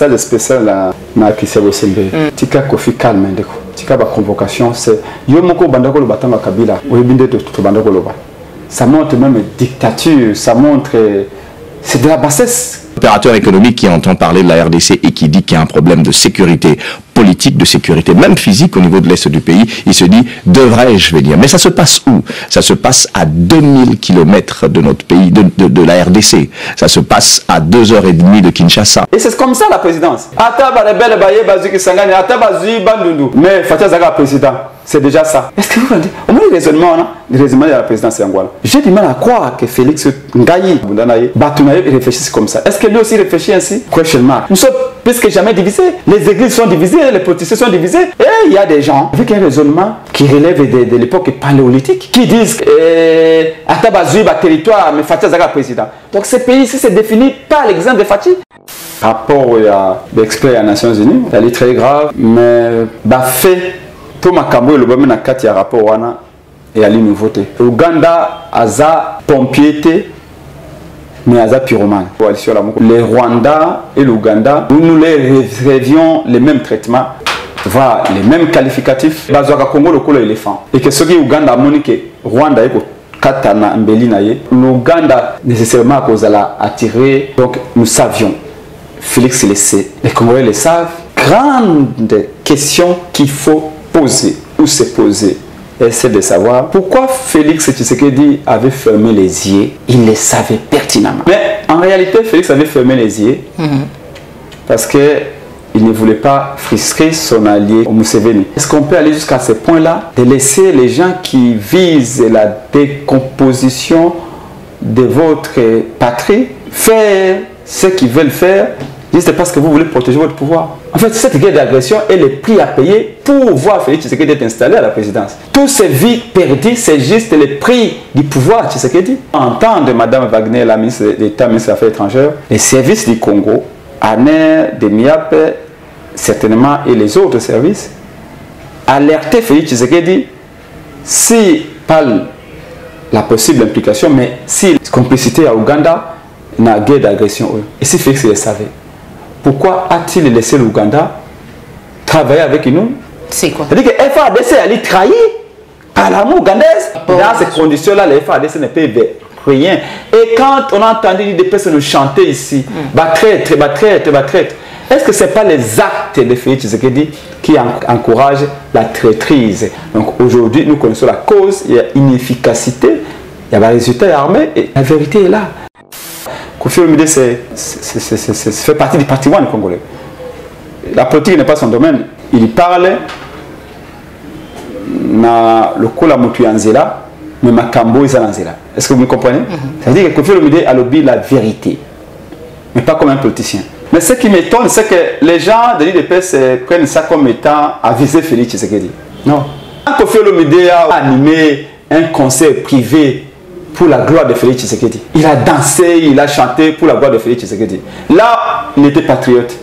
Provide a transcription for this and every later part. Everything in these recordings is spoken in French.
Ça, le spécial na Christian Bosembe. Tika Kofi calme ndeko. Tika ba convocation c'est yo moko bandako lo batanga Kabila. Oyebinde to bandako lo ba. Ça montre même dictature, ça montre c'est de la bassesse. Opérateur économique qui entend parler de la RDC et qui dit qu'il y a un problème de sécurité politique, de sécurité même physique au niveau de l'Est du pays, il se dit, devrais-je venir? Mais ça se passe où? Ça se passe à 2000 km de notre pays, de la RDC. Ça se passe à 2h30 de Kinshasa. Et c'est comme ça la présidence. Mais Fatia Zaga président, c'est déjà ça. Est-ce que vous voyez? Au moins le raisonnement de la présidence Angola. J'ai du mal à croire que Félix Ngaï, Batounaï réfléchisse comme ça. Est-ce que lui aussi réfléchit ainsi? Question mark. Nous sommes plus que jamais divisés. Les églises sont divisées, les politiciens sont divisés. Et il y a des gens avec un raisonnement qui relève de l'époque paléolithique, qui disent Atabazui, territoire, mais Fatia Zaga président. Donc ce pays ici c'est défini par l'exemple de Fatih. Rapport à l'expert des Nations Unies, elle est très grave, mais fait tout ma cambo le bon na kati ya rapport wana et ali nouveauté. Ouganda aza pompier mais aza pyromane. Les Rwandais et l'Ouganda, nous les rêvions les mêmes traitements, va les mêmes qualificatifs. Bazwaka Congo le colo éléphant. Et que ce qui Ouganda monique Rwanda est katana mbeli na ye. L'Ouganda nécessairement à cause de la attirer. Donc nous savions. Félix le sait. Les Congolais le savent. Grande question qu'il faut poser ou se poser, c'est de savoir pourquoi Félix Tshisekedi avait fermé les yeux. Il le savait pertinemment. Mais en réalité, Félix avait fermé les yeux parce qu'il ne voulait pas frustrer son allié Museveni. Est-ce qu'on peut aller jusqu'à ce point-là de laisser les gens qui visent la décomposition de votre patrie faire ce qu'ils veulent faire? C'est parce que vous voulez protéger votre pouvoir. En fait, cette guerre d'agression est le prix à payer pour voir Félix Tshisekedi être installé à la présidence. Toutes ces vies perdues, c'est juste le prix du pouvoir Tshisekedi. En temps de Mme Wagner, la ministre d'État, ministre des Affaires étrangères, les services du Congo, ANER, DEMIAP, certainement, et les autres services, alertaient Félix Tshisekedi si, pas la possible implication, mais si complicité à Ouganda, dans la guerre d'agression. Et si Félix le savait, pourquoi a-t-il laissé l'Ouganda travailler avec nous? C'est quoi? C'est-à-dire que FARDC allait trahir par l'armée ougandaise. Dans ces conditions-là, les FARDC ne peuvent rien. Et quand on a entendu des personnes nous chanter ici, traître, traître, est-ce que ce n'est pas les actes de Félix Tshisekedi qui encouragent la traîtrise? Donc aujourd'hui, nous connaissons la cause, il y a inefficacité, il y a un résultat armé, et la vérité est là. Kofi Olomide fait partie du parti One congolais. La politique n'est pas son domaine. Il parle na le kola mutu yanzela, mais makambo isa nanzela. Est-ce que vous me comprenez? Ça veut dire que Kofi Olomide a lobby la vérité, mais pas comme un politicien. Mais ce qui m'étonne, c'est que les gens de l'IDPS prennent ça comme étant à viser Félix Tshisekedi. Non. Quand Kofi Olomide a animé un concert privé pour la gloire de Félix Tshisekedi. Il a dansé, il a chanté pour la gloire de Félix Tshisekedi. Là, il était patriote.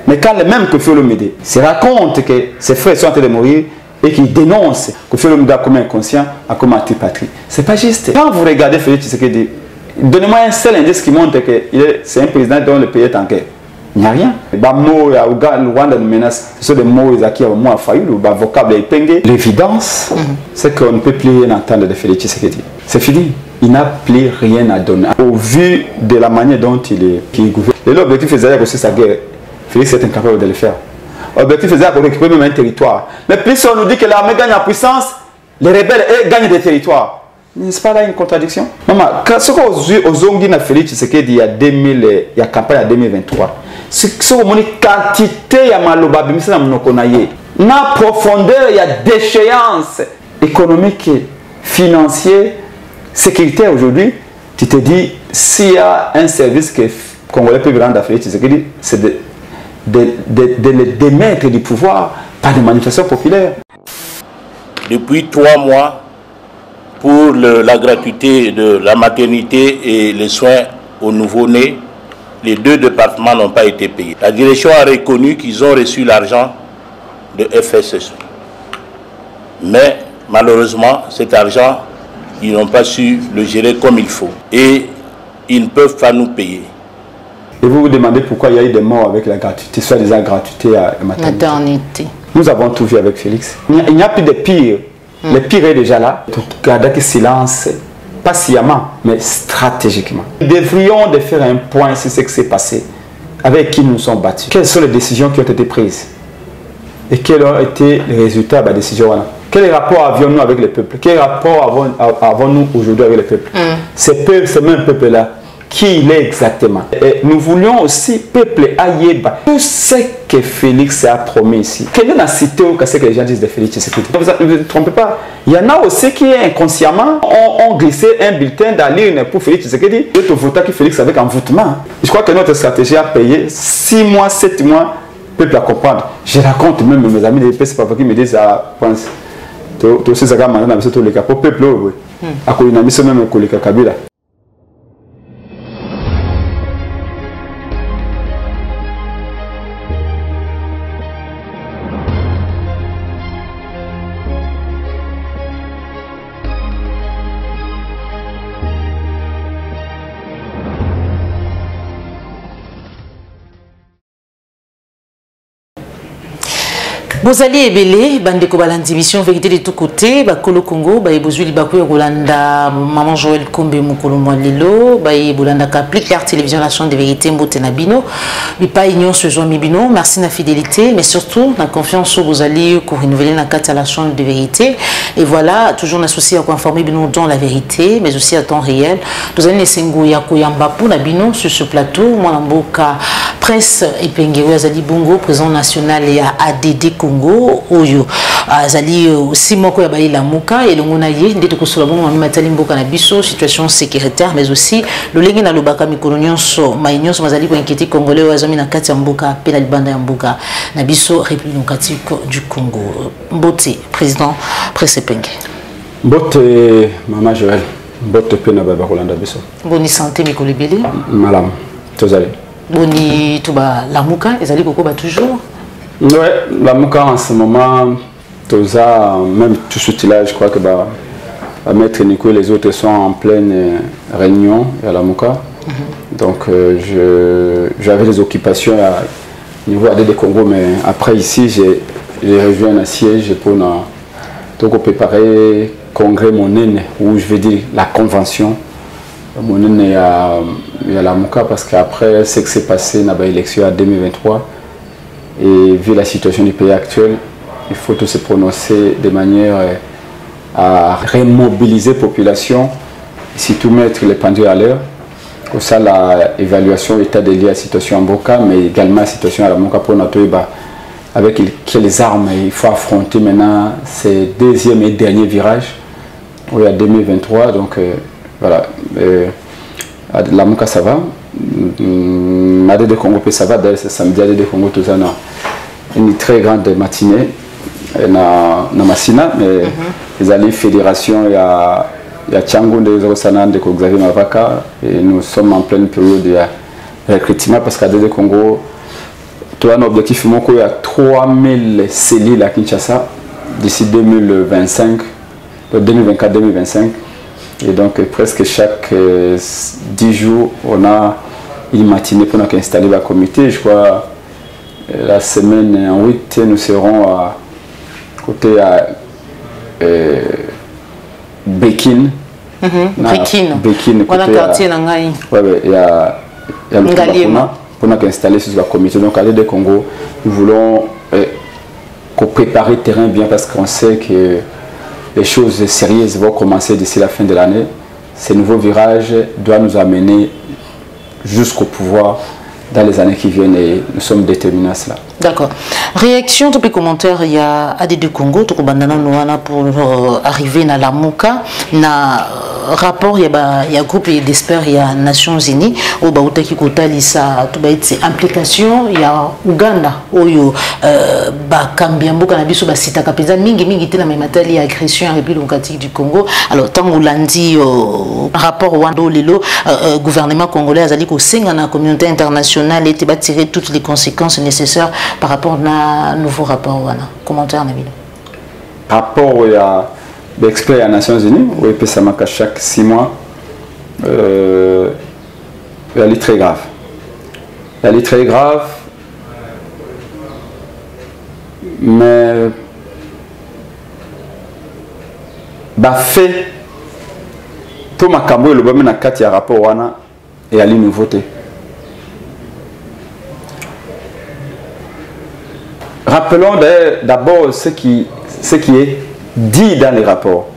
Mais quand le même Kofi Olomide se raconte que ses frères sont en train de mourir et qu'il dénonce Kofi Olomide comme inconscient, a comme anti-patrie, c'est pas juste. Quand vous regardez Félix Tshisekedi, donnez-moi un seul indice qui montre que c'est un président dont le pays est en guerre. Il n'y a rien. Les mots à Rwanda de menace, ce sont des mots qui ont moins failli, le vocable est épinglé. L'évidence, c'est qu'on ne peut plus rien entendre de Félix Tshisekedi. C'est fini. Il n'a plus rien à donner. Au vu de la manière dont il gouverne. L'objectif faisait aussi sa guerre. Félix est incapable de le faire. L'objectif faisait récupérer même un territoire. Mais plus on nous dit que l'armée gagne en puissance, les rebelles gagnent des territoires. N'est-ce pas là une contradiction? Maman, ce qu'on a Zongi na Félix Tshisekedi il y a campagne en 2023. Ce qu'on a quantité il y a maloba bimisa na mnokonaye. Na profondeur il y a déchéance économique, financière, sécuritaire aujourd'hui. Tu te dis s'il y a un service que Congolais peut rendre à Félix Tshisekedi, c'est de le démettre du pouvoir par des manifestations populaires. Depuis 3 mois, pour la gratuité de la maternité et les soins aux nouveau-nés, les 2 départements n'ont pas été payés. La direction a reconnu qu'ils ont reçu l'argent de FSS. Mais malheureusement, cet argent, ils n'ont pas su le gérer comme il faut. Et ils ne peuvent pas nous payer. Et vous vous demandez pourquoi il y a eu des morts avec la gratuité, soi-disant gratuité à maternité. Nous avons tout vu avec Félix. Il n'y a plus de pire. Le pire est déjà là. Garder que silence, pas sciemment, mais stratégiquement. Nous devrions de faire un point sur ce qui s'est passé, avec qui nous sommes battus. Quelles sont les décisions qui ont été prises? Et quels ont été les résultats de la décision? Quel rapport avions-nous avec le peuple? Quel rapport avons-nous aujourd'hui avec le peuple? Ce même peuple-là, qui il est exactement? Et nous voulions aussi, peuple Ayeba, tout ce que Félix a promis ici. Quelle est la cité où ce que les gens disent de Félix Tshisekedi? Ne vous trompez pas. Il y en a aussi qui inconsciemment ont glissé un bulletin dans l'urne pour Félix Tshisekedi. Et tout voter que Félix avec envoûtement. Je crois que notre stratégie a payé 6 mois, 7 mois, peuple à comprendre. Je raconte même mes amis de l'EPS qui me disent à pense. Tout ce que maintenant dans le cas pour peuple à quoi même le Kabila. Bozali ebele bandeko balandi mission vérité de tout côté bakolo Congo ba ebozuli bakoyo kolanda maman Joël Kombe mukolo mwalelo ba ebolanda kapli Claire télévision la chaîne de vérité mbote na bino bipa union ce jour mibino merci na fidélité mais surtout na confiance au bozali pour renouveler na carte à la chaîne de vérité et voilà toujours associé à informer bino dans la vérité mais aussi à temps réel nous allons sengo ya koyamba pour na bino sur ce plateau mwana mboka presse epengero azali bongo président national ya ADD Congo oyo azali aussi moko ya baila muka elongo na ye ndete kosola bongo mami matali mboka na biso situation sécuritaire mais aussi lolengi na lobaka mikolo nyonso mainyonso mazali ko inquiéter congolais oyo azami na kati ya mboka pe na libanda ya mboka na biso République démocratique du Congo. Mbote président presse penge mbote mama Joël mbote pe na baba kolanda biso boni santé mikolo ebele malam tozali boni tuba la muka ezali kokoba toujours. Ouais, la Mouka en ce moment, Toza, même tout ce là, je crois que Maître Nico et les autres sont en pleine réunion à la Mouka. Donc j'avais des occupations au niveau ADD Congo, mais après ici, j'ai rejoint un siège pour préparer congrès Monene, où je vais dire la convention. Monene à la Mouka, parce qu'après ce qui s'est passé dans l'élection en 2023, et vu la situation du pays actuel, il faut tout se prononcer de manière à remobiliser la population, surtout mettre les pendules à l'heure. Pour ça, l'évaluation état de lié à la situation en Boka, mais également la situation à la Moka pour notre avec quelles armes il faut affronter maintenant ces deuxième et dernier virage, où il y a 2023. Donc voilà, la Moka ça va. ADD Congo ça va, d'ailleurs c'est samedi ADD Congo tout ça une très grande matinée na Massina mais les alliés fédération il y a Tchango de Rosanan de Xavier Mavaka et nous sommes en pleine période de recrutement parce qu'ADD Congo tout un objectif il y a 3000 cellules à Kinshasa d'ici 2025 2024-2025 et donc presque chaque 10 jours on a une matinée pour installer le comité. Je crois la semaine en 8 nous serons à côté à Bekin. Bekin. Voilà quartier Nangai. Ouais, il y a pour installer ce comité. Donc à l'ADD Congo, nous voulons préparer le terrain bien parce qu'on sait que les choses sérieuses vont commencer d'ici la fin de l'année. Ce nouveau virage doit nous amener jusqu'au pouvoir dans les années qui viennent et nous sommes déterminés à cela. D'accord. Réaction, tous les commentaires, il y a ADD Congo, tout le pour arriver à la Mouka, na rapport, il y a groupe d'experts, il y a Nations Unies, au Baoutaki Kota, Lisa, tout implication, il y a Ouganda, Oyo, Bakambiambo, Canabiso, Basita Kapeza, Mingi, la même matériel, il y a agression en République démocratique du Congo. Alors, tant qu'on l'a dit, rapport Wando Lelo, gouvernement congolais, a dit qu'au sein de la communauté internationale, il était tirer toutes les conséquences nécessaires par rapport à un nouveau rapport. Commentaire, Nabil. Rapport, il y a l'expert des Nations Unies, où il peut ça marquer chaque 6 mois, elle est très grave. Elle est très grave. Mais fait tout ma cambo le bamena kati ya rapport wana et à la nouveauté. Rappelons d'abord ce qui est dit dans les rapports.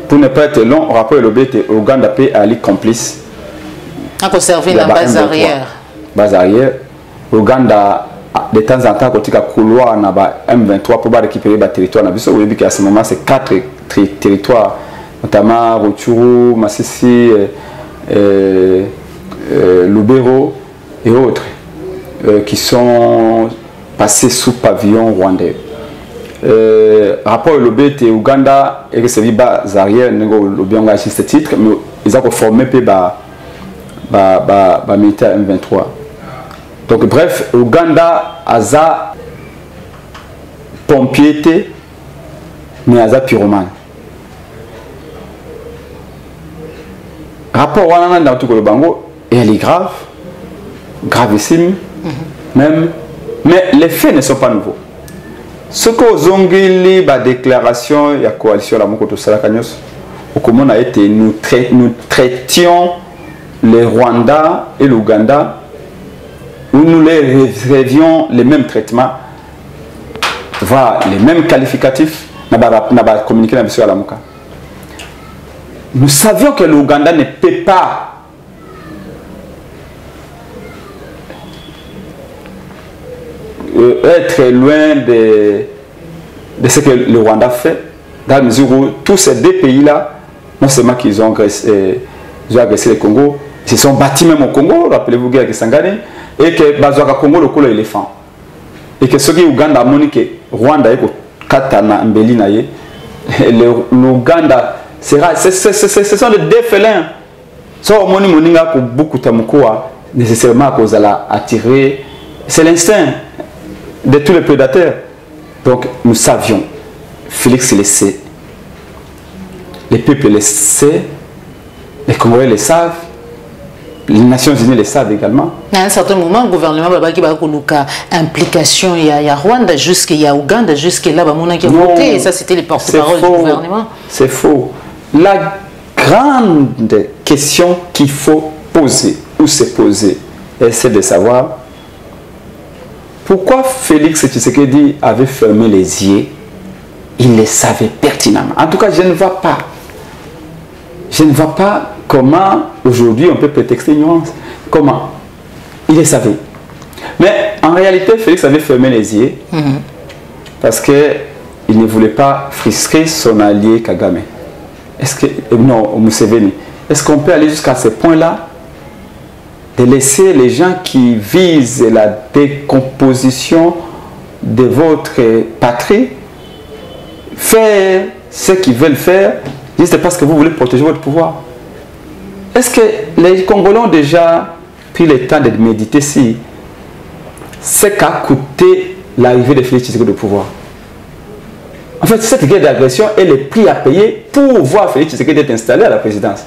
Pour ne pas être long, le rapport de Ouganda P Ali complice. A conservé la base arrière. Base arrière. Ouganda de temps en temps, quand il y a couloir M23 pour récupérer le territoire, à ce moment, c'est 4 territoires, notamment Rutshuru, Masisi, Lubero et autres, qui sont passés sous pavillon rwandais. Rapport au lobby de Ouganda et recevé base arrière, lobby a ce titre, mais ils ont formé le militaire M23. Donc bref, Ouganda a pompier, mais a pyromane. Rapport wana dans tout le Bango, et elle est grave, gravissime, même, mais les faits ne sont pas nouveaux. Ce que Zongili, la déclaration, il y a coalition la Mokoto Salakanyos, au comment a été, nous traitions les Rwandais et l'Ouganda, où nous les rêvions les mêmes traitements, voire les mêmes qualificatifs, n'a pas communiqué avec M. Alamuka. Nous savions que l'Ouganda ne peut pas être loin de ce que le Rwanda fait, dans la mesure où tous ces deux pays-là, non seulement qu'ils ont agressé le Congo, ils se sont bâtis même au Congo, rappelez-vous guerre de Sangane, et que Bazouaka Congo le colo éléphant. Et que ceux qui Ouganda a montré que Rwanda est Katana Mbelina, l'Ouganda, ce sont des défélins. So moni moninga pour beaucoup tamukoa nécessairement à cause de la attirer. C'est l'instinct de tous les prédateurs. Donc nous savions, Félix le sait, les peuples le savent, les Congolais le savent, les Nations Unies le savent également. À un certain moment, le gouvernement a une implication, il y a Rwanda, jusqu'il y a Ouganda, jusqu'à là, il y a voté, et ça c'était les porte-parole du gouvernement. C'est faux. La grande question qu'il faut poser, ou se poser, c'est de savoir pourquoi Félix Tshisekedi avait fermé les yeux. Il le savait pertinemment. En tout cas, je ne vois pas. Je ne vois pas comment aujourd'hui on peut prétexter ignorance. Comment? Il le savait. Mais en réalité, Félix avait fermé les yeux parce qu'il ne voulait pas frustrer son allié Kagame. Est-ce que, non, Museveni, est-ce qu'on peut aller jusqu'à ce point-là de laisser les gens qui visent la décomposition de votre patrie faire ce qu'ils veulent faire juste parce que vous voulez protéger votre pouvoir? Est-ce que les Congolais ont déjà pris le temps de méditer si ce qu'a coûté l'arrivée de Félix Tshisekedi au pouvoir? En fait, cette guerre d'agression est le prix à payer pour voir Félix Tshisekedi être installé à la présidence.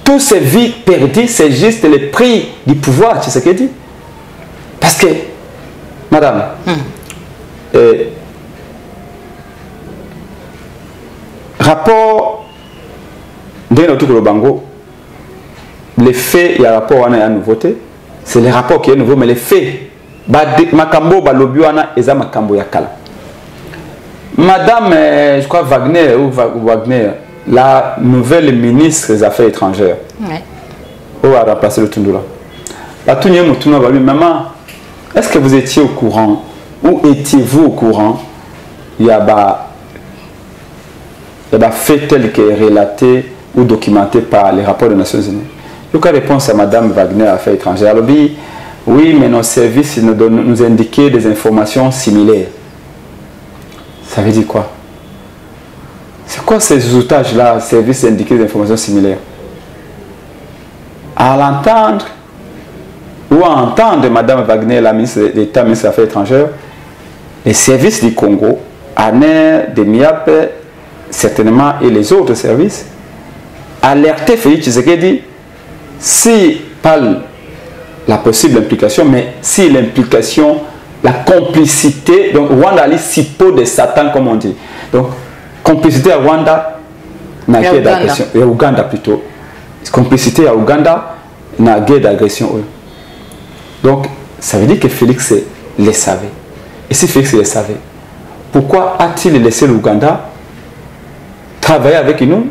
Toutes ces vies perdues, c'est juste le prix du pouvoir Tshisekedi. Parce que, madame, rapport d'un autre Bango, les faits, il y a un rapport à nouveauté, c'est le rapport qui est nouveau, mais les faits, Makambo, Balobiwana, et ça Makambo Yakala. Madame, je crois Wagner, la nouvelle ministre des Affaires étrangères, où a remplacé le Tundula. La Tundula m'a dit, maman, est-ce que vous étiez au courant, ou étiez-vous au courant, il y a des faits tels que relatés ou documentés par les rapports des Nations Unies? Donc la réponse à Madame Wagner, Affaires étrangères, elle dit, oui, mais nos services nous indiquaient des informations similaires. Ça veut dire quoi? C'est quoi ces outages-là, services indiqués des informations similaires? À l'entendre, ou à entendre Mme Wagner, la ministre d'État, ministre des Affaires étrangères, les services du Congo, ANER, de MIAP, certainement, et les autres services, alertaient Félix Tshisekedi, si par la possible implication, mais si l'implication, la complicité, donc Rwanda a si peu de Satan, comme on dit. Donc, complicité à Rwanda, n'a guerre d'agression. Et Ouganda plutôt. Complicité à Ouganda, n'a guerre d'agression. Donc, ça veut dire que Félix le savait. Et si Félix le savait, pourquoi a-t-il laissé l'Ouganda travailler avec nous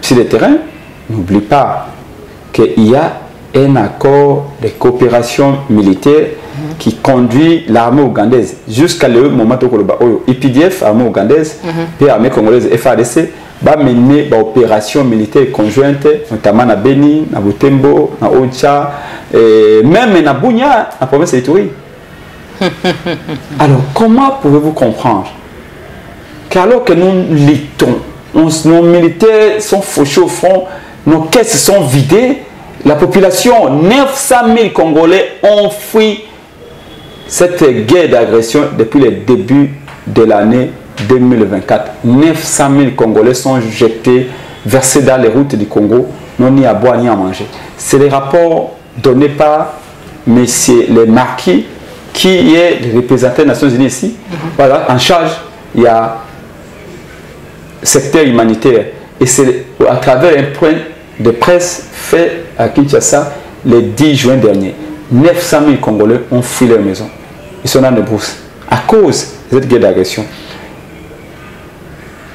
sur le terrain? N'oublie pas qu'il y a un accord de coopération militaire qui conduit l'armée ougandaise jusqu'à le moment où IPDF, armée ougandaise, et l'armée congolaise FARDC, va mener une opération militaire conjointe, notamment à Beni, à Butembo, à Ocha, et même à Bunia, à la province de Ituri. Alors, comment pouvez-vous comprendre qu'alors que nous luttons, nos militaires sont fauchés au front, nos caisses sont vidées, la population, 900 000 Congolais ont fui cette guerre d'agression depuis le début de l'année 2024. 900 000 Congolais sont jetés, versés dans les routes du Congo, non ni à boire ni à manger. C'est les rapports donnés par M. le Marquis, qui est le représentant des Nations Unies ici. Voilà, en charge, il y a secteur humanitaire. Et c'est à travers un point de presse fait à Kinshasa le 10 juin dernier. 900 000 Congolais ont fui leur maison. Ils sont dans les brousses à cause de cette guerre d'agression.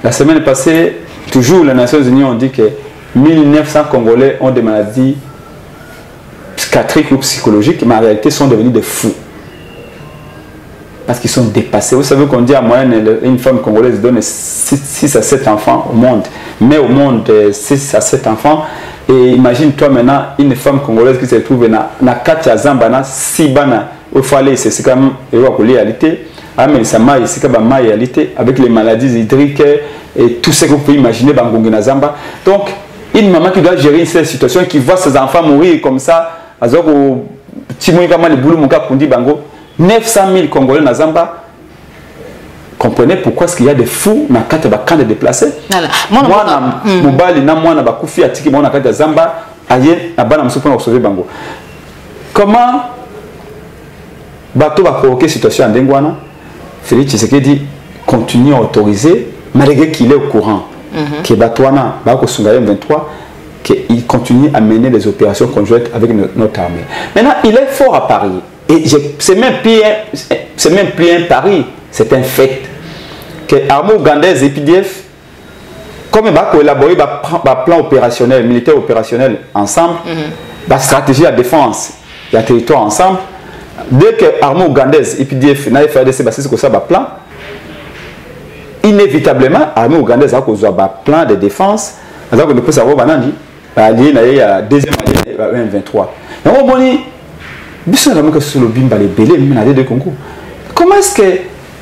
La semaine passée, toujours les Nations Unies ont dit que 1900 Congolais ont des maladies psychiatriques ou psychologiques, mais en réalité sont devenus des fous. Parce qu'ils sont dépassés. Vous savez qu'on dit à moyenne, une femme congolaise donne 6 à 7 enfants au monde. Mais au monde, 6 à 7 enfants. Et imagine-toi maintenant une femme congolaise qui se trouve dans 4 Zambana, 6 bana. Il faut aller, c'est quand même une réalité. Avec les maladies hydriques et tout ce que vous pouvez imaginer dans Zamba. Donc, une maman qui doit gérer cette situation, qui voit ses enfants mourir comme ça, 900 000 Congolais dans Zamba. Comprenez pourquoi est-ce qu'il y a des fous dans le camp de déplacés. Moi, comment bateau va provoquer situation en Dengwana? Félix Tshisekedi continue à autoriser, malgré qu'il est au courant que Batouana, M23, qu'il continue à mener des opérations conjointes avec notre armée. Maintenant, il est fort à Paris. Et c'est même plus un pari, c'est un fait. Que l'armée ougandaise et PDF, comme ils vont collaborer un plan opérationnel, militaire opérationnel ensemble, la stratégie de défense et le territoire ensemble, dès que l'armée ougandaise et PDF n'a pas fait un plan, inévitablement, l'armée ougandaise a un plan de défense, alors qu'on peut savoir qu'il y a deuxième année 23. Comment est-ce que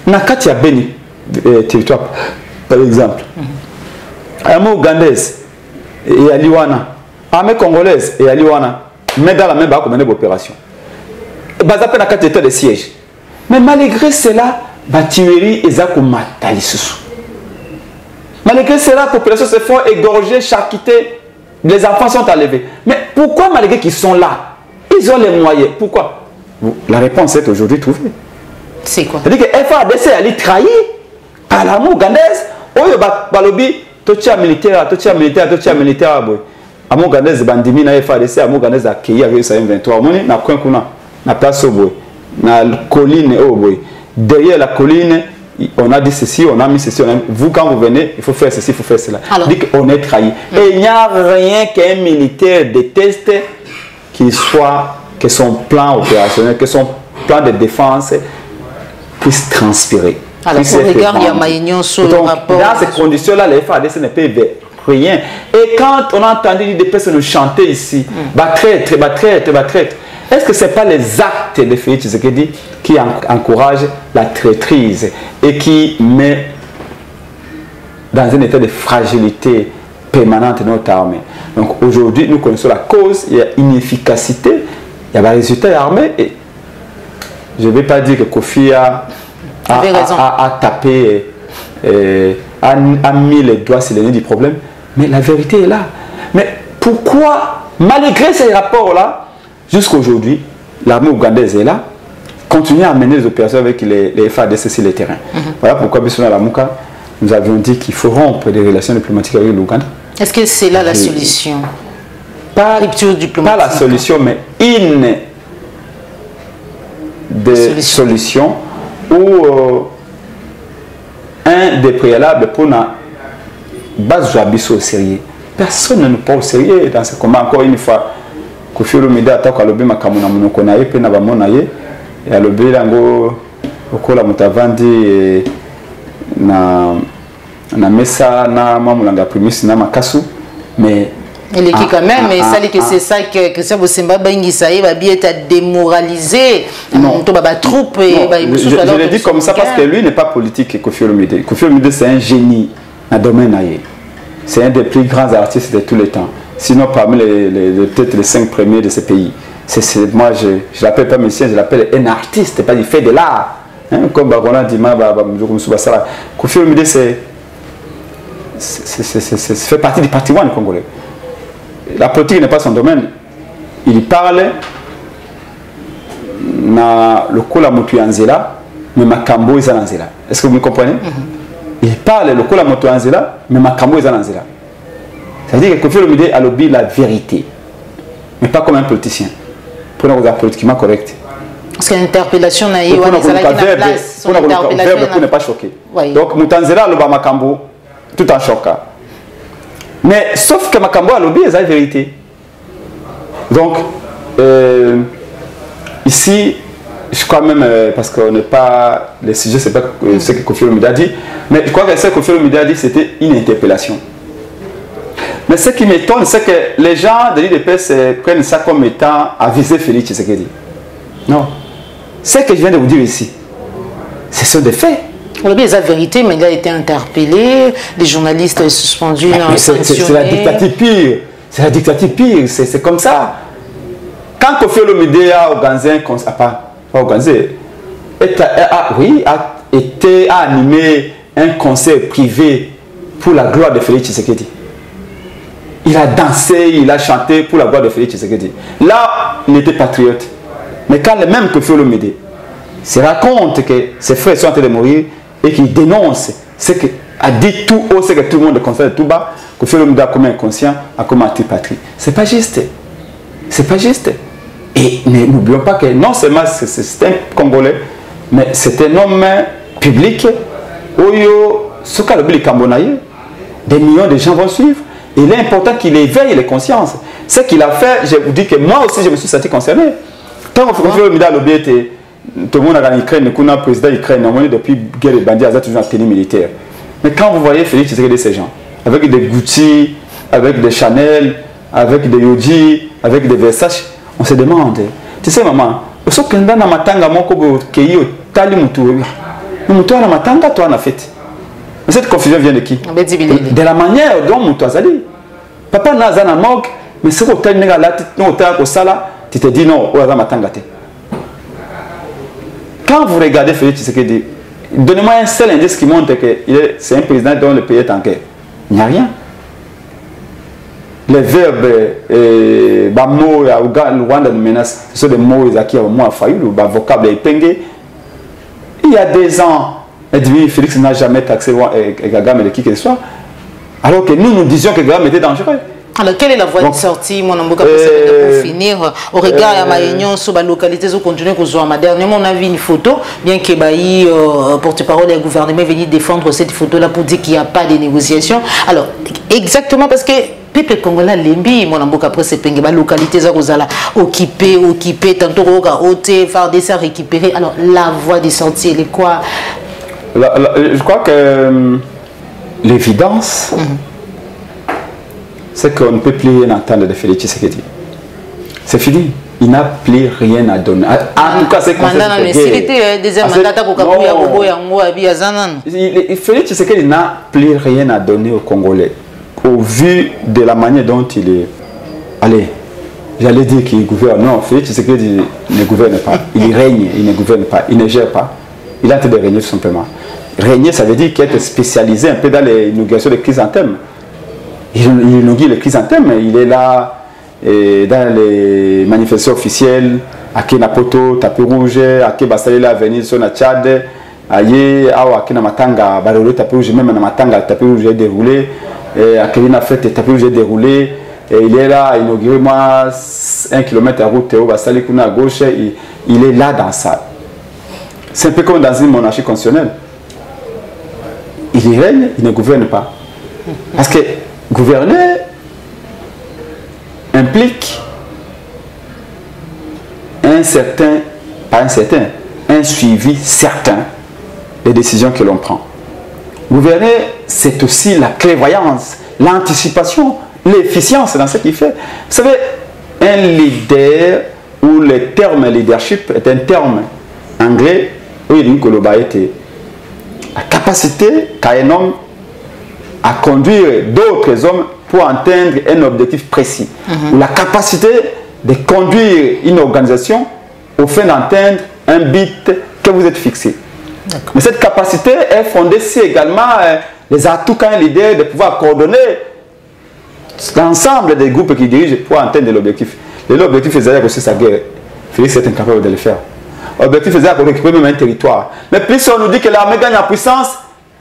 Nakati a béni territoire, par exemple, l'armée ougandaise et Aliwana, l'armée congolaise et Aliwana, mais dans la même barre comme une opération. Bazapé Nakati était de siège. Mais malgré cela, Batueri et Zakoumata Lissousou. Malgré cela, la population se fait égorger, charcuter, les enfants sont enlevés. Mais pourquoi malgré qu'ils sont là? Ils ont les moyens. Pourquoi? La réponse est aujourd'hui trouvée. C'est quoi? C'est-à-dire que FARDC a trahi par l'armée ougandaise. Oyo balobi, totia militaire. L'armée ougandaise bandimi na FARDC, l'armée ougandaise a accueilli avec M23. Moni na coin kuna na place au na colline au boy. Derrière la colline, on a dit ceci, on a mis ceci, vous quand vous venez, il faut faire ceci, il faut faire cela. Alors, dit qu'on est trahi. Et il n'y a rien qu'un militaire déteste qu'il soit, que son plan opérationnel, que son plan de défense puisse transpirer. Alors, pour regarder, il y a Maïnion sur le rapport. Dans ces conditions-là, les FARDC ne peuvent rien. Et quand on a entendu des personnes chanter ici, traître, est-ce que ce n'est pas les actes de Félix Tshisekedi qui encouragent la traîtrise et qui met dans un état de fragilité permanente notre armée? Donc aujourd'hui, nous connaissons la cause, il y a inefficacité, il y a des résultats armés. Et je ne vais pas dire que Kofi a tapé, a mis les doigts sur le nez du problème, mais la vérité est là. Mais pourquoi, malgré ces rapports-là, Jusqu'à aujourd'hui, l'armée ougandaise est là, continue à mener les opérations avec les FARDC sur les terrains. Voilà pourquoi, Bissona Lamuka, nous avions dit qu'il faut rompre des relations diplomatiques avec l'Ouganda. Est-ce que c'est là la solution? Pas la solution, mais une des solutions ou un des préalables pour la base de au sérieux. Personne ne nous prend au sérieux dans ce combat. Encore une fois, Koffi Olomide attaque à l'obé makamuna monokonaye pe na bamonaye et à l'obé lango okola mutavandi na mesa na mamulanga primus na makasu mais il est quand même, mais ça dit que c'est ça que Christian Bosemba Bangisaï va bien être démoralisé. Non. Troupe et je l'ai dit comme ça parce que lui n'est pas politique, Koffi Olomide. Koffi Olomide c'est un génie dans le domaine ailleurs. C'est un des plus grands artistes de tous les temps. Sinon parmi peut-être les 5 premiers de ce pays. Moi je l'appelle pas monsieur, je l'appelle un artiste, pas il fait de l'art. Hein, comme Barola Dima, Koffi Olomide fait partie du patrimoine congolais. La politique n'est pas son domaine. Il parle dans le Kola Motuanzela, mais Makambo est Zanzela. Est-ce que vous me comprenez? Il parle le Kola Motuanzela, mais Makambo est Zanzela. C'est-à-dire que Koffi Olomide a l'objet la vérité, mais pas comme un politicien. Pour nous politiquement correct. Parce que l'interpellation n'a pas place. Pour ne pas choquer. Donc Motuanzela, le Makambo, tout en choquant. Mais sauf que Makambo a l'objet la vérité. Donc, ici, je crois même, parce qu'on n'est pas, les sujets, c'est pas ce que Koffi Olomide a dit, mais je crois que ce que Koffi Olomide a dit, c'était une interpellation. Mais ce qui m'étonne, c'est que les gens de l'IDPS prennent ça comme étant à viser Félix Tshisekedi. Non. Ce que je viens de vous dire ici, ce sont des faits. On a bien la vérité, mais il a été interpellé, les journalistes suspendus. C'est la dictature pire. C'est la dictature pire, c'est comme ça. Quand Koffi Olomide a organisé un concert, a animé un concert privé pour la gloire de Félix Tshisekedi. Il a dansé, il a chanté pour la gloire de Félix Tshisekedi. Là, il était patriote. Mais quand le même Koffi Olomide se raconte que ses frères sont en train de mourir et qu'il dénonce ce que a dit tout haut, ce que tout le monde constate tout bas, Koffi Olomide comme inconscient, a comme anti-patrie. C'est pas juste. C'est pas juste. Et n'oublions pas que non seulement c'est un Congolais, mais c'est un homme public. Oyo, ce qu'a le des millions de gens vont suivre. Il est important qu'il éveille les consciences. Ce qu'il a fait, je vous dis que moi aussi je me suis senti concerné. Tant que Koffi Olomide a l'objet, tout le monde a en Ukraine, le président d'Ukraine, depuis la guerre des bandits, il a toujours en tenue militaire. Mais quand vous voyez Félix Tshisekedi, ces gens, avec des Gucci, avec des Chanel, avec des Yoji, avec des Versace, on se demande, tu sais maman, au Kenda na matanga moko keyo tali mutu mutu na matanga toi na fait. Mais cette confusion vient de qui? De la manière dont mutu azali. Papa na zana mok, mais ce que tu as là, tu sala, tu te dis non, on a matanga te. Quand vous regardez Félix Tshisekedi, donnez-moi un seul indice qui montre que c'est un président dont le pays est en guerre. Il n'y a rien. Les verbes, mots, Rwanda nous menace, ce sont des mots qui ont moins failli, le vocable est pingé. Il y a des ans, Félix n'a jamais taxé Kagame de qui que ce soit, alors que nous disions que Kagame était dangereux. Alors, quelle est la voie de sortie, mon amour, pour finir, au regard de ma réunion sur la localité, où continuer que je dernièrement, on a vu une photo, bien que porte-parole du gouvernement est venu défendre cette photo-là pour dire qu'il n'y a pas de négociation. Alors, exactement parce que peuple congolais lembi mon amour après c'est pengue la localité ça occupé tantôt roga ôté faire des ça récupérer. Alors, la voie de sortie, elle est quoi? Je crois que l'évidence, c'est qu'on ne peut plus rien entendre de Félix Tshisekedi. C'est fini. Il n'a plus rien à donner. En tout cas, c'est comme ça. Félix Tshisekedi n'a plus rien à donner aux Congolais. Au vu de la manière dont il est. Allez, j'allais dire qu'il gouverne. Non, Félix Tshisekedi ne gouverne pas. Il règne, il ne gouverne pas, il ne gère pas. Il est en train de régner tout simplement. Régner, ça veut dire qu'être spécialisé un peu dans les inaugurations de chrysanthèmes. Il inaugure les chrysanthèmes, il est là, et dans les manifestations officielles, à Kenapoto, tapis rouge, à Kebasalela, venir sur la Tchad, aïe, à Kenamatanga, Balole, tapis rouge, même à Matanga, tapis rouge est déroulé, et à Kelina Fête, tapis rouge est déroulé, et il est là, inauguré moi 1 km à route, au Basalikuna à gauche, il est là dans ça. C'est un peu comme dans une monarchie constitutionnelle. Il y règne, il ne gouverne pas. Parce que gouverner implique un suivi certain des décisions que l'on prend. Gouverner, c'est aussi la clairvoyance, l'anticipation, l'efficience dans ce qu'il fait. Vous savez, un leader, ou le terme leadership est un terme anglais où il dit que le était la capacité qu'a un homme à conduire d'autres hommes pour atteindre un objectif précis. Ou la capacité de conduire une organisation au fin d'atteindre un but que vous êtes fixé. Mais cette capacité est fondée sur également les atouts qu'a un leader de pouvoir coordonner l'ensemble des groupes qui dirigent pour atteindre l'objectif. L'objectif faisait aussi sa guerre. Félix est incapable de le faire. L'objectif faisait qu'on récupère même un territoire. Mais plus on nous dit que l'armée gagne en puissance,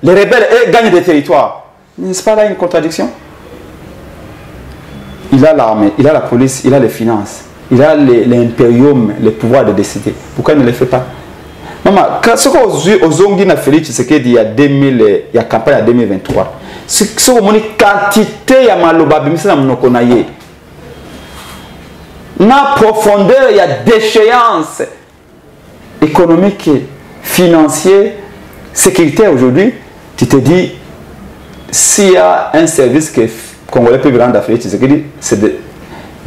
les rebelles gagnent des territoires. N'est-ce pas là une contradiction? Il a l'armée, il a la police, il a les finances, il a l'impérium, le pouvoir de décider. Pourquoi il ne le fait pas? Maman, ce qu'on a dit à Félix, c'est qu'il y a la campagne en 2023. Ce qu'on a dit, quantité de maloba, la profondeur, il y a déchéance économique, financière, sécuritaire aujourd'hui. Tu te dis, s'il y a un service que Congolais peut rendre à Félix Tshisekedi, c'est de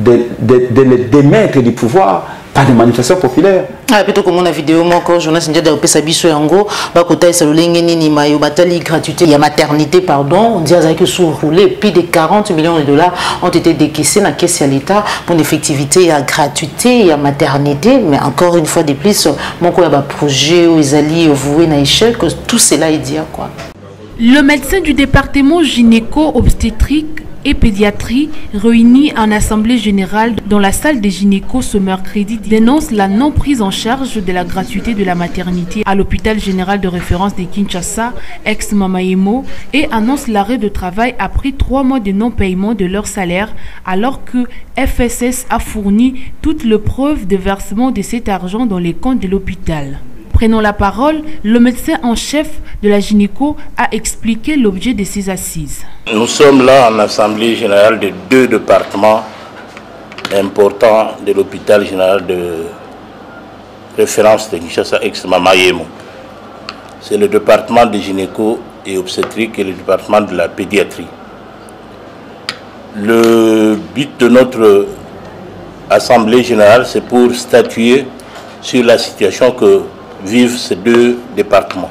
le démettre du pouvoir par des manifestations populaires. Ah, plutôt comme on a vidéo, moi, quand journaliste India de Pesabiso Yango, Bakota Salolengeni, Mayo, Batali, gratuité, il y a maternité, pardon, on dit que sous roulé, plus de 40 millions de dollars ont été décaissés dans la caisse à l'État pour une effectivité, il y a gratuité, il y a maternité, mais encore une fois de plus, mon quoi, il y a un projet où ils allaient vouer dans échec, tout cela est dit quoi. Le médecin du département gynéco-obstétrique et pédiatrie réunis en assemblée générale dans la salle des gynécos ce mercredi dénonce la non prise en charge de la gratuité de la maternité à l'hôpital général de référence de Kinshasa, ex-Mamaemo, et annonce l'arrêt de travail après 3 mois de non-paiement de leur salaire alors que FSS a fourni toutes les preuves de versement de cet argent dans les comptes de l'hôpital. Prenant la parole, le médecin en chef de la gynéco a expliqué l'objet de ces assises. Nous sommes là en assemblée générale de 2 départements importants de l'hôpital général de référence de Kinshasa ex-Mamaemo. C'est le département de gynéco et obstétrique et le département de la pédiatrie. Le but de notre assemblée générale, c'est pour statuer sur la situation que vivent ces 2 départements.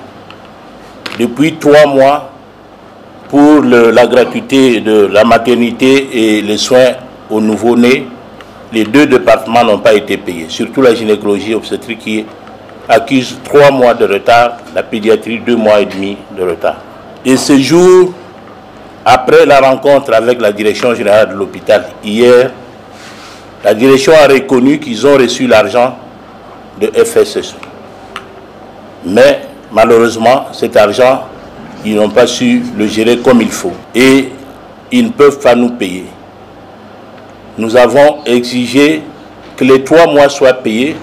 Depuis 3 mois, pour la gratuité de la maternité et les soins aux nouveau-nés, les 2 départements n'ont pas été payés. Surtout la gynécologie obstétrique qui accuse 3 mois de retard, la pédiatrie 2 mois et demi de retard. Et ce jour, après la rencontre avec la direction générale de l'hôpital hier, la direction a reconnu qu'ils ont reçu l'argent de FSS. Mais malheureusement, cet argent, ils n'ont pas su le gérer comme il faut. Et ils ne peuvent pas nous payer. Nous avons exigé que les 3 mois soient payés,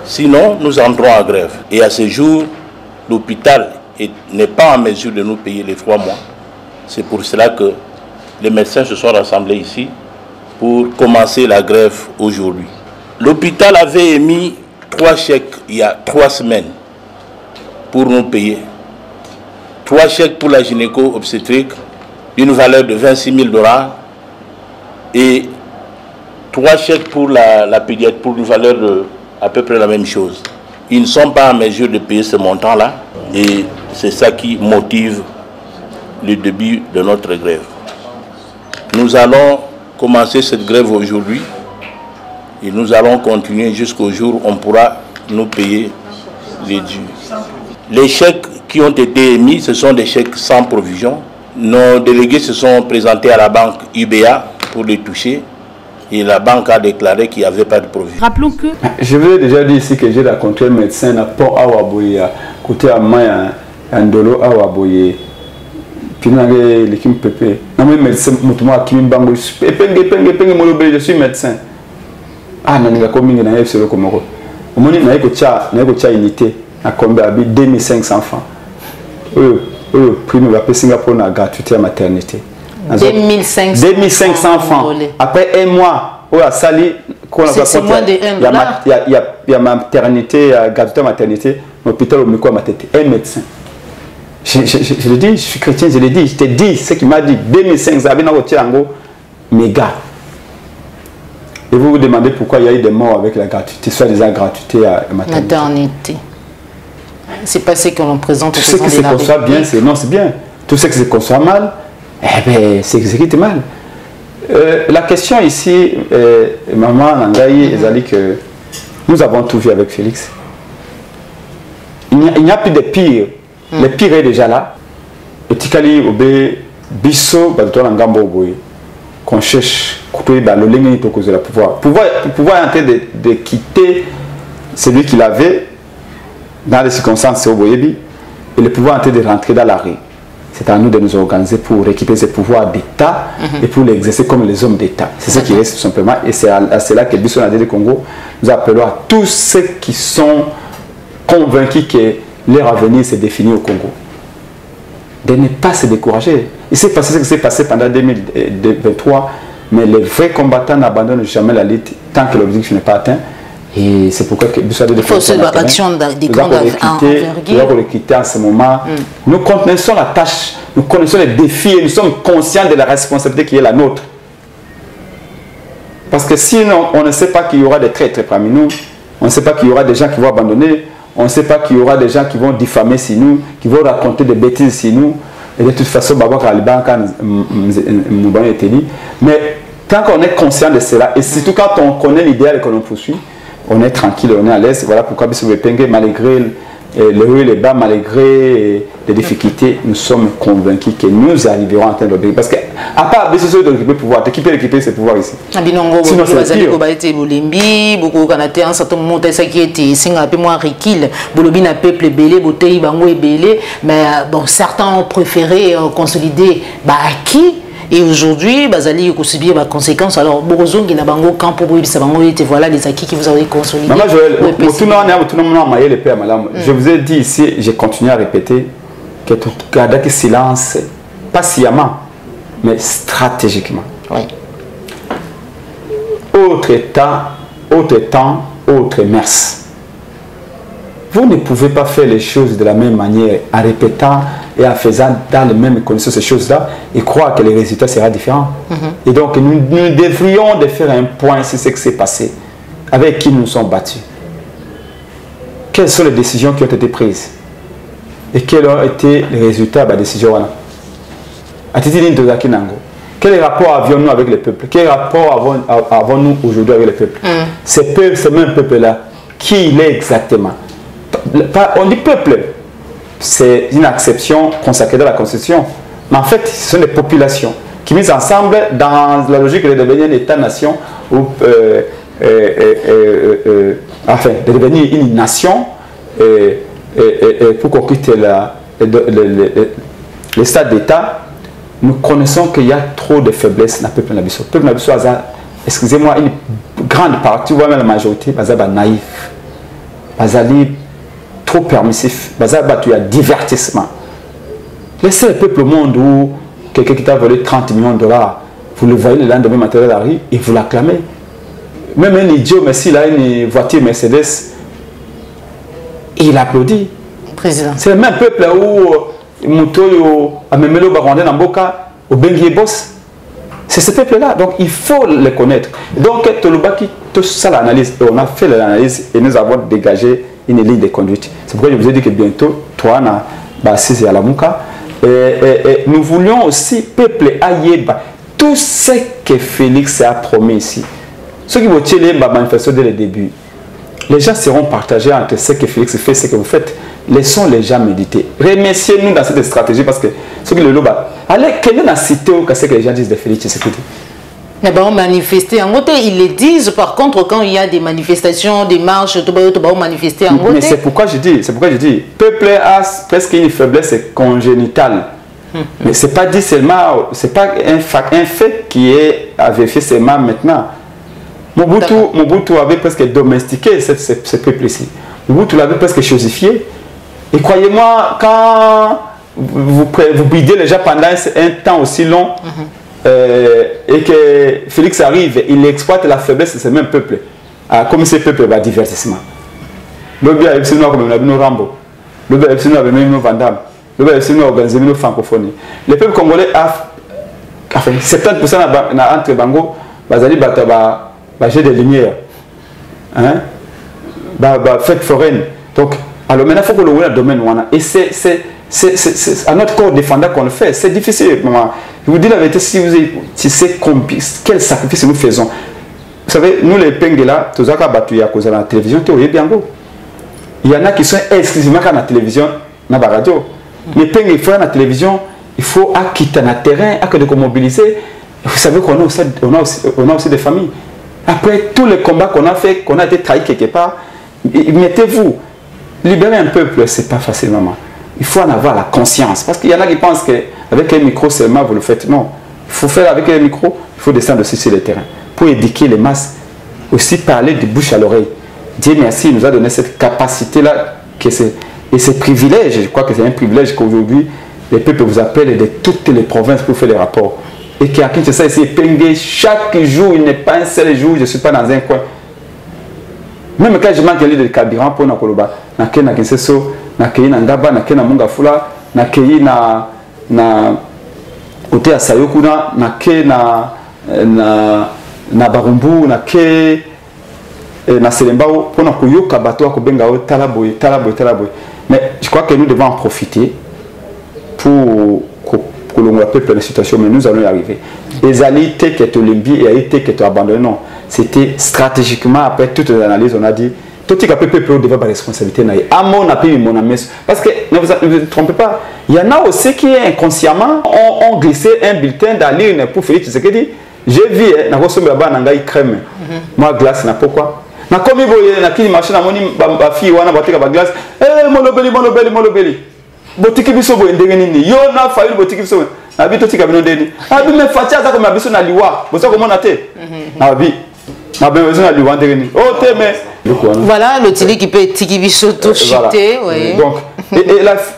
sinon nous entrerons en grève. Et à ce jour, l'hôpital n'est pas en mesure de nous payer les 3 mois. C'est pour cela que les médecins se sont rassemblés ici pour commencer la grève aujourd'hui. L'hôpital avait émis 3 chèques il y a 3 semaines pour nous payer. 3 chèques pour la gynéco-obstétrique d'une valeur de 26 000 $ et 3 chèques pour la pédiatrie pour une valeur de à peu près la même chose. Ils ne sont pas en mesure de payer ce montant-là et c'est ça qui motive le début de notre grève. Nous allons commencer cette grève aujourd'hui et nous allons continuer jusqu'au jour où on pourra nous payer les dus. Les chèques qui ont été émis, ce sont des chèques sans provision. Nos délégués se sont présentés à la banque UBA pour les toucher Et la banque a déclaré qu'il n'y avait pas de provision. Rappelons que... Je vous ai déjà dit ici que j'ai rencontré un médecin à Port Awaboye, côté à Maya, à Ndolo Awaboye. Puis l'équipe Pépé. Non, mais médecin, je suis médecin. Ah, non, il y a combien de sur le Comoro. Au moins, il y a une unité à combien 2500 francs. Prime va payer Singapour na gratuité à maternité. 2500 francs. Après un mois, c'est moins de $1. Il y a maternité, gratuité à maternité, l'hôpital au Miko à maternité. Un médecin. Je le dis, je suis chrétien, je le dis, je te dis ce qu'il m'a dit. 2500, méga. Et vous vous demandez pourquoi il y a eu des morts avec la gratuité, soit déjà gratuité à maternité. C'est pas ce qu'on présente. Tout ce qui se conçoit bien, c'est bien. Tout ce qui se conçoit mal, eh ben, c'est exécuté mal. La question ici, maman Nangaï, Ezali, que nous avons tout vu avec Félix. Il n'y a plus de pire. Le pire est déjà là. Et Tikali, Obé, Bisso, Badotola Ngambo, Oboye, qu'on cherche, le pouvoir. Pouvoir est en train de quitter celui qu'il avait dans les circonstances au Boyebi, et le pouvoir est en train de rentrer dans la rue. C'est à nous de nous organiser pour récupérer ce pouvoir d'État et pour l'exercer comme les hommes d'État. C'est ce qui reste tout simplement. Et c'est à cela que Bissot a dit le Congo. Nous appelons à tous ceux qui sont convaincus que leur avenir s'est défini au Congo de ne pas se décourager. Il s'est passé ce qui s'est passé pendant 2023, mais les vrais combattants n'abandonnent jamais la lutte tant que l'objectif n'est pas atteint. Et c'est pourquoi Bissot a dit action des grandes envergures. Nous devons le quitter en ce moment. Nous connaissons la tâche, nous connaissons les défis et nous sommes conscients de la responsabilité qui est la nôtre. Parce que sinon, on ne sait pas qu'il y aura des traîtres parmi nous, on ne sait pas qu'il y aura des gens qui vont abandonner, on ne sait pas qu'il y aura des gens qui vont diffamer sur nous, qui vont raconter des bêtises sur nous. Et de toute façon, mais tant qu'on est conscient de cela, et surtout quand on connaît l'idéal que l'on poursuit, on est tranquille, on est à l'aise. Voilà pourquoi malgré les hauts et les bas, malgré les difficultés, nous sommes convaincus que nous arriverons à atteindre l'objectif. Parce que, à part besoin de récupérer le pouvoir, récupérer ce pouvoir ici. Sinon, c'est pire. Mais bon, certains ont préféré consolider qui. Et aujourd'hui, Bazali a subi des conséquences. Alors, Borozon, qui n'a pas de camp pour voilà les acquis que vous avez consolidés. Maman Joël, je vous ai dit ici, j'ai continué à répéter que tout garder le silence, pas sciemment, mais stratégiquement. Oui. Autre temps, autre mœurs. Vous ne pouvez pas faire les choses de la même manière en répétant et en faisant dans les mêmes conditions ces choses-là et croire que les résultats seront différents. Et donc, nous devrions de faire un point sur ce qui s'est passé, avec qui nous nous sommes battus. Quelles sont les décisions qui ont été prises et quels ont été les résultats de la décision. Quel rapport avions-nous avec le peuple? Quel rapport avons-nous aujourd'hui avec le peuple? Ce même peuple-là, qui il est exactement? On dit peuple, c'est une acception consacrée dans la Constitution. Mais en fait, ce sont des populations qui mises ensemble dans la logique de devenir un État-nation ou enfin, de devenir une nation pour qu'on quitte le stade d'État. Nous connaissons qu'il y a trop de faiblesses dans le peuple Nabiso. Le peuple Nabiso, excusez-moi, une grande partie, voire même la majorité, est naïf. Bazali trop permissif, il y a divertissement. Laissez le peuple au monde où quelqu'un qui t'a volé 30 millions de dollars, vous le voyez le lendemain matin à la rue et vous l'acclamez. Même un idiot, mais s'il a une voiture Mercedes, il applaudit. C'est le même peuple où Moutoyo a même le baron d'Amboka, au Bengi Boss. C'est ce peuple-là, donc il faut le connaître. Donc, tout ça l'analyse, on a fait l'analyse et nous avons dégagé une ligne de conduite. C'est pourquoi je vous ai dit que bientôt, toi, à la Mouka, nous voulions aussi peupler Ayeba tout ce que Félix a promis ici. Ceux qui vont tirer la manifestation dès le début, les gens seront partagés entre ce que Félix fait et ce que vous faites. Laissons les gens méditer. Remerciez-nous dans cette stratégie parce que ce que le loba. Allez, quelle est la cité où ce que les gens disent de Félix Tshisekedi? Mais bon, manifester en côté, ils le disent. Par contre, quand il y a des manifestations, des marches, tout le monde manifester en côté. Mais c'est pourquoi je dis, le peuple a presque une faiblesse congénitale. Mais c'est pas dit seulement, c'est pas un fait qui est à vérifier seulement maintenant. Mobutu avait presque domestiqué ce peuple-ci. Mobutu l'avait presque chosifié. Et croyez-moi, quand vous bidez les gens pendant un temps aussi long, et que Félix arrive, il exploite la faiblesse de ce même peuple. Comme ce peuple va divertissement. L'objet est comme nous Rambo. L'objet est comme Van Damme. L'objet est organisé une francophonie. Le peuple congolais a 70% entre Bango, Bazali Bataba, j'ai des lumières. Fête foraine. Donc, alors maintenant, il faut que le le domaine. Et c'est à notre corps défendant qu'on le fait. C'est difficile, maman. Je vous dis la vérité, si vous savez quel sacrifice nous faisons. Vous savez, nous les pengues là, tous les gens qui à cause de la télévision, il y en a qui sont exclusivement à la télévision, à la radio. Les pengues, il faut à la télévision, il faut quitter le terrain, à que mobiliser. Vous savez qu'on a aussi des familles. Après tous les combats qu'on a fait, qu'on a été trahi quelque part, mettez-vous. Libérer un peuple, c'est pas facile, maman. Il faut en avoir la conscience. Parce qu'il y en a qui pensent qu'avec un micro seulement, vous le faites. Non. Il faut faire avec un micro, il faut descendre aussi sur le terrain. Pour éduquer les masses, aussi parler de bouche à l'oreille. Dieu merci, il nous a donné cette capacité-là. Et ce privilège, je crois que c'est un privilège qu'aujourd'hui, les peuples vous appellent de toutes les provinces pour faire des rapports. Et qu'à Kinshasa, ici, chaque jour, il n'est pas un seul jour, je ne suis pas dans un coin. Même quand je manque de carburant pour nous, na Kinseso, na Kei na Ngaba, na Kei na Mungafula, na Kei na côté à Sayokuna, na Kei na Barumbu, na Kei na Selembao, pour nous kuyoka bateau ko benga o talaboy. Mais je crois que nous devons en profiter pour que l'on peuple la situation, mais nous allons y arriver. Les alliés qui étaient limbi et alliés qui étaient abandonnés, non. C'était stratégiquement, après toutes les analyses, on a dit, tout ce que le peuple devait avoir la responsabilité. À mon appui, mon ami. Parce que, ne vous trompez pas, il y en a aussi qui inconsciemment ont glissé un bulletin d'Aline pour Félix Tshisekedi. J'ai vu, na kosombe ba na ngai crème. Moi glace na pourquoi? Na komi boye na kini machine na moni ba fille wana bateka ba glace. Molobeli. Botiki biso boye ndenge nini? Yo na faili botiki biso. Na bi totika bino ndeni. Abi me fatia za ko ma biso na liwa. Boso ko mona te. Na bi. Na be besoin na liwa ndenge nini? Oh te mais voilà le tili qui peut tiki biso tout chuter, oui. Donc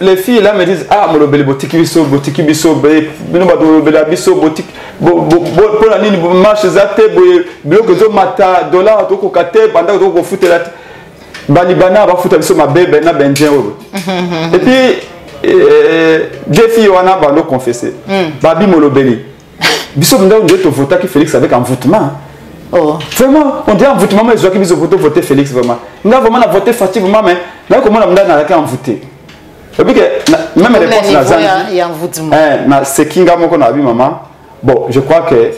les filles là me disent molobeli botiki biso bino ba molobeli biso botiki pour la nini marche zate boye biloko zo mata dollar to ko kate banda to ko futela balibana ba futa biso mabebe na benjin obo. Et puis deux filles wana bando confesser. Babi molobeli. Biso banda on doit te voter qui Félix avec envoûtement. Oh. Vraiment, on dit envoûtement, mais je vois qu'ils ont voté Félix vraiment. On a vraiment voté facilement, mais là comment on a voté. Et puis que même les réponses il y a envoûtement. C'est qui nga mon a vu maman. Bon, je crois que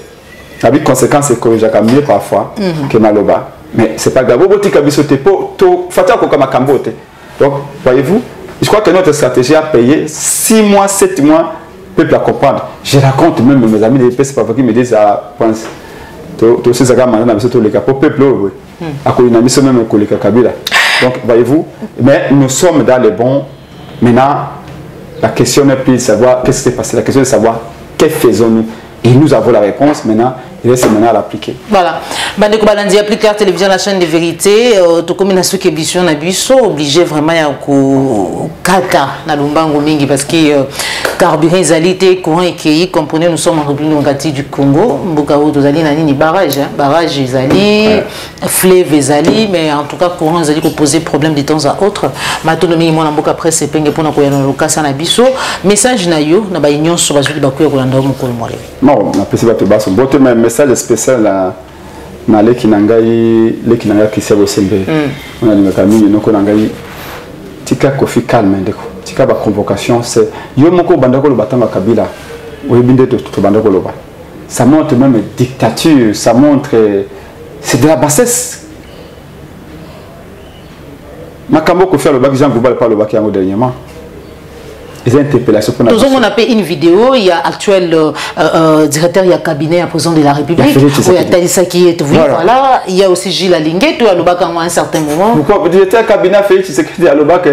la conséquence c'est que j'ai mieux parfois que maloba. Mais c'est pas grave. Bobotika bisote po to fatia ko kama kambote. Donc, voyez-vous, je crois que notre stratégie a payé 6 mois, 7 mois, peuple à comprendre. Je raconte même mes amis des PS qui me disent pense tout ce que maintenant le peuple même Kabila. Donc voyez-vous, mais nous sommes dans les bons. Maintenant, la question n'est plus de savoir qu'est-ce qui s'est passé, la question est de savoir que faisons-nous. Et nous avons la réponse maintenant. Il reste maintenant à l'appliquer. Voilà. Bandeko Balandi applique la télévision, la chaîne de vérité. Tout comme na suki émission na biso obligé vraiment ya ko kata na lumbango mingi parce que carburant ezalité courant écrit comprenez nous sommes en République démocratique du Congo. Mboka o tozali na nini barrage ezali fleuve ezali mais en tout cas courant ezali ko poser problème de temps à autre. Matonomi mo na mboka presse penge pona ko ya na lokasa na biso message na yo na ba union so bazuli ba ko ya kolanda mokolo mole. Non, na pesi ba to baso bote même message spécial na leki nangai kisia bosembe on a dit kamini noko nangai tika kofi calme ndeko tika ba convocation c'est yo moko bandako lo batanga Kabila oyebinde to bandako lo ba ça montre même dictature ça montre c'est de la bassesse makambo ko faire le bac Jean Goubal par le bac yango dernièrement Ils ont interpellation pour nous on a fait une vidéo, il y a actuel directeur, il y a cabinet à président de la République, il y a Talissa qui est voilà, il y a aussi Gilles Alingué, tout à l'Obak à un certain moment. Pourquoi le directeur cabinet Félix Tshisekedi à l'Obak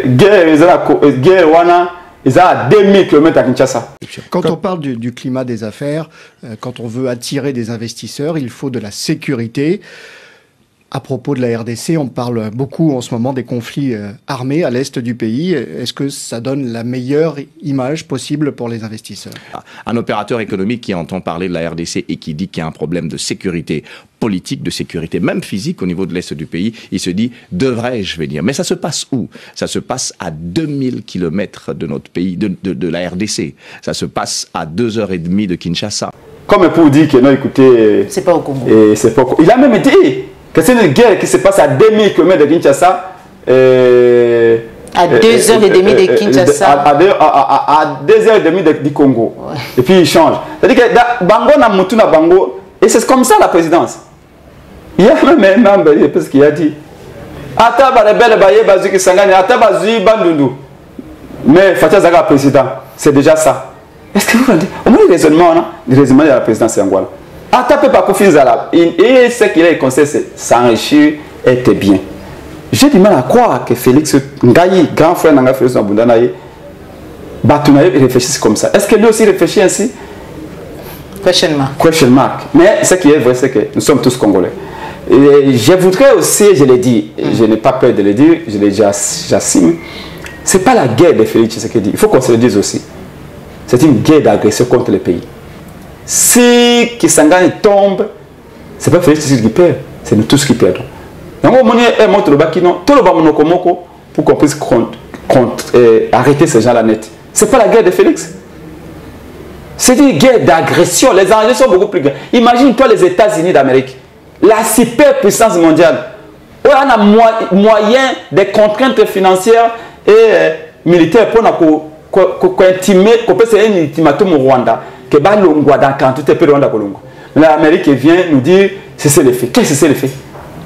guerre wana ils ont à 2000 km à Kinshasa. Quand on parle du climat des affaires, quand on veut attirer des investisseurs, il faut de la sécurité. À propos de la RDC, on parle beaucoup en ce moment des conflits armés à l'est du pays. Est-ce que ça donne la meilleure image possible pour les investisseurs? Un opérateur économique qui entend parler de la RDC et qui dit qu'il y a un problème de sécurité politique, de sécurité même physique au niveau de l'est du pays, il se dit, devrais-je venir? Mais ça se passe où? Ça se passe à 2000 km de notre pays, de la RDC. Ça se passe à 2h30 de Kinshasa. Comme pour dire que non, écoutez... C'est pas au Congo. Il a même dit que c'est une guerre qui se passe à 2000 km de Kinshasa. À 2h30 de Kinshasa. À 2h30 du Congo. Ouais. Et puis il change. C'est-à-dire que Bango na Mutuna Bango, et c'est comme ça la présidence. Il y a même un membre qui a dit Ataba rebelle baye bazuki sangani, Ataba zui bandundu. Mais Fatia Zaga président, c'est déjà ça. Est-ce que vous voyez au moins le raisonnement de la présidence Angola. Atapé par Kofi Nzala, et ce qu'il a conseillé, c'est s'enrichir et être bien. J'ai du mal à croire que Félix Ngayi, grand frère Nanga Félix Nabundanaye, Batunaye réfléchisse comme ça. Est-ce que lui aussi réfléchit ainsi? Question mark. Question mark. Mais ce qui est vrai, c'est que nous sommes tous Congolais. Et je voudrais aussi, je l'ai dit, je n'ai pas peur de le dire, je l'ai déjà, j'assume, ce n'est pas la guerre de Félix Tshisekedi. Il faut qu'on se le dise aussi. C'est une guerre d'agression contre le pays. Si Kisangani tombe, ce n'est pas Félix Tshisekedi qui perd, c'est nous tous qui perdons. Donc, on est montre le bakino, tout le bamonokomoko pour qu'on puisse arrêter ces gens-là net. Ce n'est pas la guerre de Félix. C'est une guerre d'agression. Les enjeux sont beaucoup plus grands. Imagine-toi les États-Unis d'Amérique, la superpuissance mondiale. On a moyen des contraintes financières et militaires pour intimer, qu'on peut faire un ultimatum au Rwanda, que Balongwa dans quand tout est peu Rwanda Kolongo. Mais l'Amérique vient nous dire c'est le fait. Qu'est-ce que c'est le fait?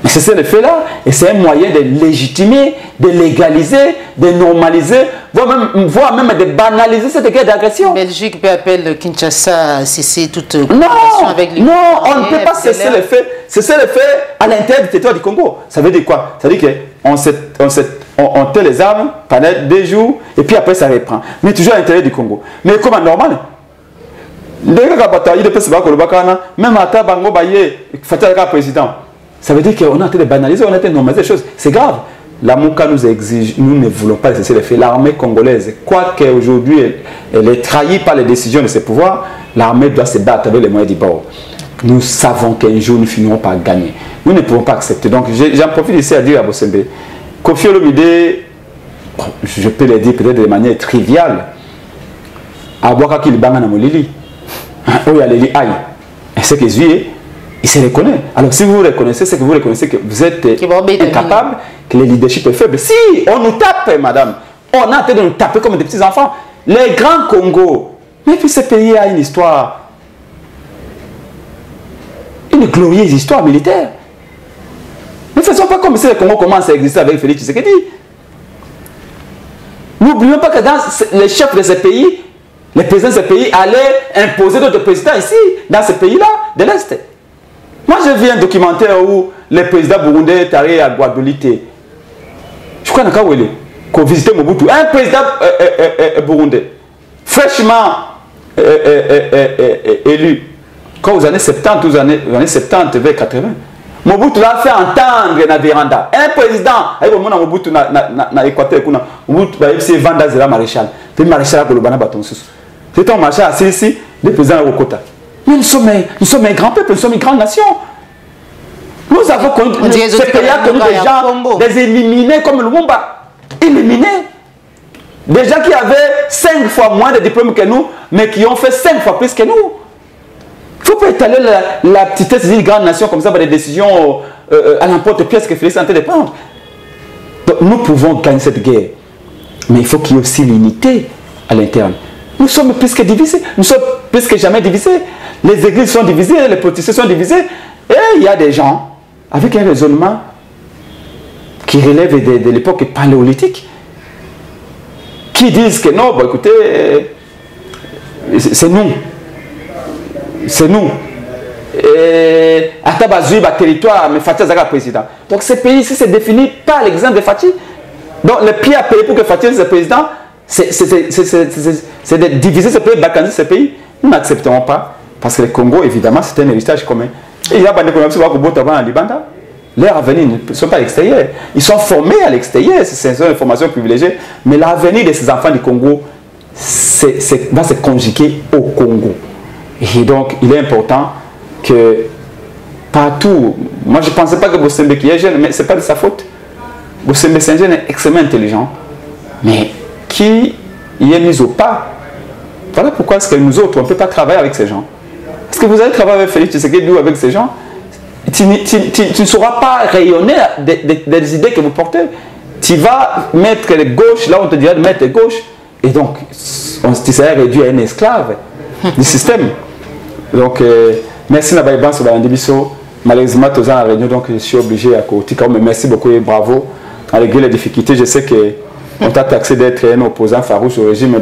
C'est le fait là, et c'est un moyen de légitimer, de légaliser, de normaliser, voire même de banaliser cette guerre d'agression. Belgique peut appeler Kinshasa à cesser toute coopération avec les... Non, on ne peut pas cesser le fait. Cesser le fait à l'intérieur du territoire du Congo. Ça veut dire quoi? Ça veut dire qu'on tait les armes pendant 2 jours, et puis après ça reprend. Mais toujours à l'intérieur du Congo. Mais comme à normal, même à Tabango Baye, Fatia président. Ça veut dire qu'on a en train de banaliser, on a en train de normaliser les choses. C'est grave. La MOUCA nous exige, nous ne voulons pas cesser les faits. L'armée congolaise, quoique aujourd'hui elle est trahie par les décisions de ses pouvoirs, l'armée doit se battre avec les moyens du bord. Nous savons qu'un jour nous finirons par gagner. Nous ne pouvons pas accepter. Donc j'en profite ici à dire à Bossembe, Kofi Olomide, je peux le dire peut-être de manière triviale, à Boaka Kilibanga Namolili, Oyaleli Aïe, et ce que je il se reconnaît. Alors si vous reconnaissez, c'est que vous reconnaissez que vous êtes incapable, que le leadership est faible. Si, on nous tape, madame. On a en train de nous taper comme des petits enfants. Les grands Congo. Mais puis ce pays a une histoire. Une glorieuse histoire militaire. Ne faisons pas comme si le Congo commence à exister avec Félix Tshisekedi. N'oublions pas que dans les chefs de ce pays, les présidents de ce pays allaient imposer d'autres présidents ici, dans ce pays-là, de l'Est. Moi, j'ai vu un documentaire où le président burundais est allé à Guadeloupe. Je crois qu'on visitait Mobutu. Un président burundais, fraîchement élu, quand aux années 70, aux années 70 vers 80, Mobutu l'a fait entendre dans la véranda. Un président, avec le monde Mobutu dans l'Équateur, Mobutu c'est Vanda Zera Maréchal. Puis Maréchal a Golobana Batonsus. C'est un marché assis ici, le président Rokota. Mais nous sommes un grand peuple, nous sommes une grande nation. Nous avons connu ce pays a connu des gens, des éliminés comme Lumumba. Éliminés. Des gens qui avaient 5 fois moins de diplômes que nous, mais qui ont fait 5 fois plus que nous. Il ne faut pas étaler la petitesse d'une grande nation comme ça par des décisions à n'importe pièce que Félix est en train de prendre. Donc nous pouvons gagner cette guerre. Mais il faut qu'il y ait aussi l'unité à l'interne. Nous sommes plus que divisés. Nous sommes plus que jamais divisés. Les églises sont divisées, les politiciens sont divisés. Et il y a des gens avec un raisonnement qui relève de l'époque paléolithique. qui disent que non, bon, écoutez, c'est nous. C'est nous. Et à Tabazoui, territoire, mais Fatih Zaga président. Donc ce pays ici, c'est défini par l'exemple de Fatih. Donc le pied à payer pour que Fatih soit président, c'est de diviser ce pays, balkaniser ce pays. Nous n'accepterons pas. Parce que le Congo, évidemment, c'est un héritage commun. Et il y a des problèmes qui sont en Libanda. Leur avenir ne sont pas à l'extérieur. Ils sont formés à l'extérieur, c'est une information privilégiée. Mais l'avenir de ces enfants du Congo va se conjuguer au Congo. Et donc, il est important que partout, moi je ne pensais pas que Bossembe qui est jeune, mais ce n'est pas de sa faute. Bossembe c'est un jeune extrêmement intelligent, mais qui y est mis au pas. Voilà pourquoi est-ce que nous autres, on ne peut pas travailler avec ces gens. Est-ce que vous allez travailler avec Félix Tshisekedi ou avec ces gens? Tu ne sauras pas rayonner des idées que vous portez. Tu vas mettre les gauches, là on te dira de mettre les gauches, et donc tu seras réduit à un esclave du système. Donc, merci Nabaïban sur la Ndibiso. Malheureusement, tous en réunion, donc je suis obligé à côté. Mais merci beaucoup et bravo. Malgré les difficultés, je sais qu'on t'a taxé d'être un opposant farouche au régime.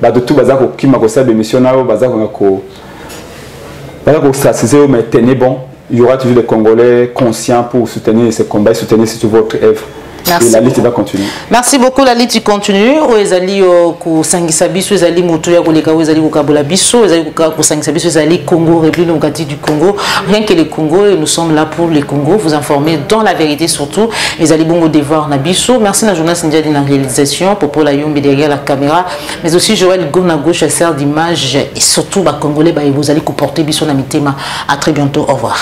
Mais de tout, qui m'a conseillé de mission, mais tenez bon. Il y aura toujours des Congolais conscients pour soutenir ces combats et soutenir surtout votre œuvre. Merci. Et la lutte va continuer. Merci beaucoup. La lutte continue. Ezali ko sangisa biso, ezali moto ya koleka, ezali ko kabola biso, ezali ko sangisa biso, ezali Congo, République démocratique du Congo. Rien que les Congo, et nous sommes là pour les Congo, vous informer dans la vérité surtout. Ezali bongo devoir na biso. Merci na journaliste Ndiadi na réalisation, Popo la Yombe derrière la caméra, mais aussi Joël Gona gauche chasseur d'images et surtout ba Congolais ba vous allez comporter biso na mitema. À très bientôt. Au revoir.